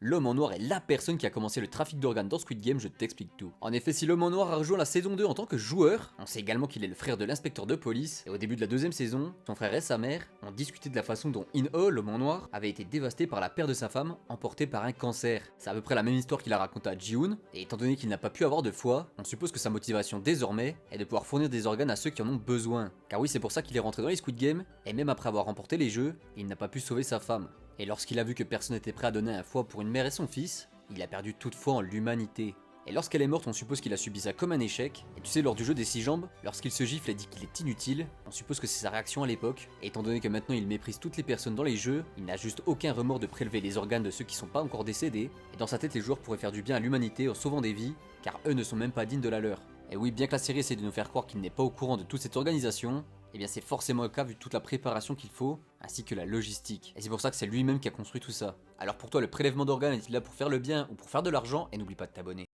l'homme en noir est la personne qui a commencé le trafic d'organes dans Squid Game, je t'explique tout. En effet, si l'homme en noir a rejoint la saison 2 en tant que joueur, on sait également qu'il est le frère de l'inspecteur de police, et au début de la deuxième saison, son frère et sa mère ont discuté de la façon dont In-Oh, l'homme en noir, avait été dévasté par la perte de sa femme, emportée par un cancer. C'est à peu près la même histoire qu'il a raconté à Ji-Hoon, et étant donné qu'il n'a pas pu avoir de foie, on suppose que sa motivation désormais est de pouvoir fournir des organes à ceux qui en ont besoin. Car oui, c'est pour ça qu'il est rentré dans les Squid Game, et même après avoir remporté les jeux, il n'a pas pu sauver sa femme. Et lorsqu'il a vu que personne n'était prêt à donner un foie pour une mère et son fils, il a perdu toute foi en l'humanité. Et lorsqu'elle est morte, on suppose qu'il a subi ça comme un échec. Et tu sais, lors du jeu des 6 jambes, lorsqu'il se gifle et dit qu'il est inutile, on suppose que c'est sa réaction à l'époque. Et étant donné que maintenant il méprise toutes les personnes dans les jeux, il n'a juste aucun remords de prélever les organes de ceux qui sont pas encore décédés. Et dans sa tête, les joueurs pourraient faire du bien à l'humanité en sauvant des vies, car eux ne sont même pas dignes de la leur. Et oui, bien que la série essaie de nous faire croire qu'il n'est pas au courant de toute cette organisation, eh bien c'est forcément le cas vu toute la préparation qu'il faut, ainsi que la logistique. Et c'est pour ça que c'est lui-même qui a construit tout ça. Alors pour toi, le prélèvement d'organes est-il là pour faire le bien ou pour faire de l'argent? Et n'oublie pas de t'abonner.